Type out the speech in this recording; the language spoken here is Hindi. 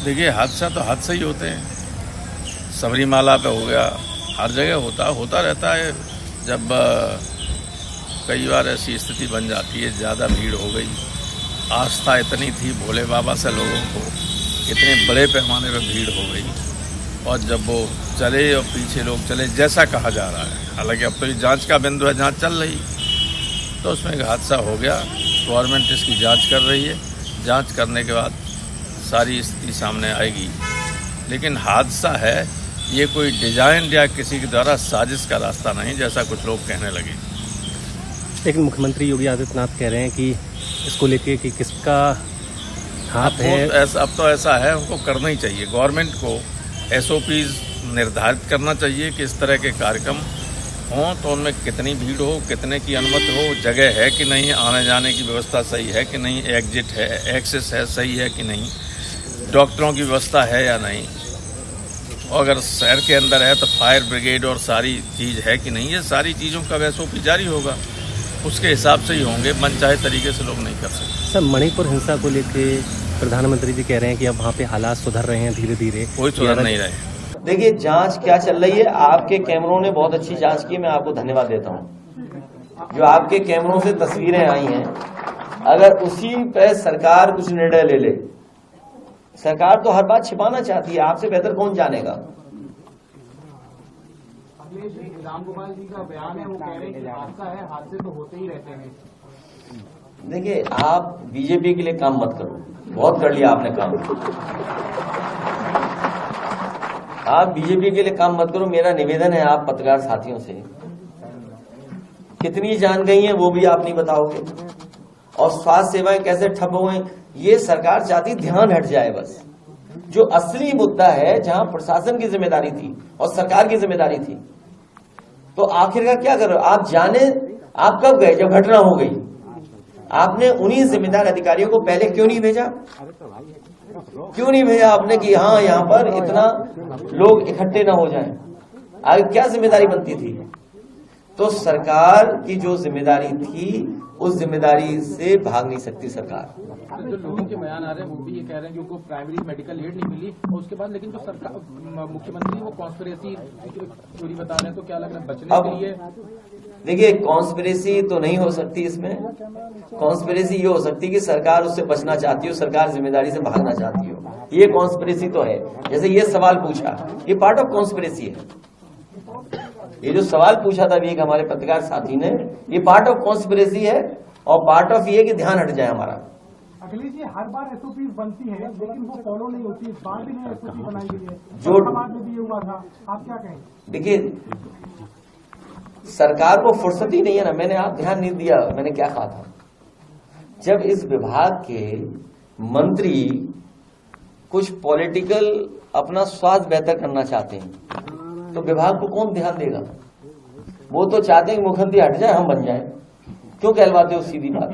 देखिए, हादसा तो हादसा ही होते हैं। सबरीमाला पे हो गया, हर जगह होता रहता है। जब कई बार ऐसी स्थिति बन जाती है, ज़्यादा भीड़ हो गई, आस्था इतनी थी भोले बाबा से लोगों को, इतने बड़े पैमाने पर भीड़ हो गई, और जब वो चले और पीछे लोग चले जैसा कहा जा रहा है, हालांकि अब तो ये जांच का बिंदु है, जांच चल रही, तो उसमें एक हादसा हो गया। गवर्नमेंट इसकी जांच कर रही है, जांच करने के बाद सारी स्थिति सामने आएगी। लेकिन हादसा है, ये कोई डिजाइन या किसी के द्वारा साजिश का रास्ता नहीं, जैसा कुछ लोग कहने लगे। लेकिन मुख्यमंत्री योगी आदित्यनाथ कह रहे हैं कि इसको लेके कि किसका हाथ है। अब तो ऐसा है, उनको करना ही चाहिए। गवर्नमेंट को SOPs निर्धारित करना चाहिए कि इस तरह के कार्यक्रम हों तो उनमें कितनी भीड़ हो, कितने की अनुमति हो, जगह है कि नहीं, आने जाने की व्यवस्था सही है कि नहीं, एग्जिट है, एक्सेस है, सही है कि नहीं, डॉक्टरों की व्यवस्था है या नहीं, और अगर शहर के अंदर है तो फायर ब्रिगेड और सारी चीज़ है कि नहीं। ये सारी चीज़ों का SOP जारी होगा, उसके हिसाब से ही होंगे। मनचाहे तरीके से लोग नहीं कर सकते। सर, मणिपुर हिंसा को लेके प्रधानमंत्री जी कह रहे हैं कि अब वहाँ पे हालात सुधर रहे हैं धीरे धीरे। कोई सुधर नहीं रहे। देखिए, जांच क्या चल रही है, आपके कैमरों ने बहुत अच्छी जांच की, मैं आपको धन्यवाद देता हूं। जो आपके कैमरों से तस्वीरें आई हैं, अगर उसी पे सरकार कुछ निर्णय ले ले, सरकार तो हर बात छिपाना चाहती है, आपसे बेहतर कौन जानेगा। राम गोपाल जी का बयान है, वो कह रहे हैं कि हादसा है, हादसे तो होते ही रहते हैं। देखिए, आप बीजेपी के लिए काम मत करो, बहुत कर लिया आपने काम। आप बीजेपी के लिए काम मत करो। मेरा निवेदन है आप पत्रकार साथियों से, कितनी जान गई है वो भी आप नहीं बताओगे, और स्वास्थ्य सेवाएं कैसे ठप हो गई, ये सरकार चाहती ध्यान हट जाए। बस जो असली मुद्दा है, जहां प्रशासन की जिम्मेदारी थी और सरकार की जिम्मेदारी थी, तो आखिरकार क्या कर रहे हो आप। जाने आप कब गए, जब घटना हो गई। आपने उन्हीं जिम्मेदार अधिकारियों को पहले क्यों नहीं भेजा, क्यों नहीं भेजा आपने कि हाँ यहाँ पर इतना लोग इकट्ठे ना हो जाएं। आगे क्या जिम्मेदारी बनती थी। तो सरकार की जो जिम्मेदारी थी, उस जिम्मेदारी से भाग नहीं सकती सरकार। जो लोगों के बयान आ रहे हैं वो भी ये कह रहे हैं कि उनको प्राइमरी मेडिकल एड नहीं मिली, और उसके बाद लेकिन जो सरकार मुख्यमंत्री वो कॉन्स्पिरेसी थ्योरी बता रहे हैं, तो क्या लग रहा है बचने के लिए। देखिए, कॉन्स्पिरेसी तो नहीं हो सकती इसमें। कॉन्स्पिरेसी ये हो सकती है कि सरकार उससे बचना चाहती हो, सरकार जिम्मेदारी से भागना चाहती हो, ये कॉन्स्पिरेसी तो है। जैसे ये सवाल पूछा, ये पार्ट ऑफ कॉन्स्पिरेसी है। ये जो सवाल पूछा था अभी एक हमारे पत्रकार साथी ने, ये पार्ट ऑफ कॉन्स्पिरेसी है, और पार्ट ऑफ ये कि ध्यान हट जाए हमारा। अखिलेश जी, हर बार SOP बनती है लेकिन वो फॉलो नहीं होती, इस बार भी नहीं SOP बनाई गई है, जो समाज में भी ये हुआ था, आप क्या कहें। देखिए, सरकार को फुर्सत ही नहीं है ना। मैंने आप ध्यान नहीं दिया, मैंने क्या कहा था। जब इस विभाग के मंत्री कुछ पॉलिटिकल अपना स्वास्थ्य बेहतर करना चाहते हैं, तो विभाग को कौन ध्यान देगा। वो तो चाहते हैं कि मुख्यमंत्री हट जाए, हम बन जाए। क्यों कहलवाते हो सीधी बात।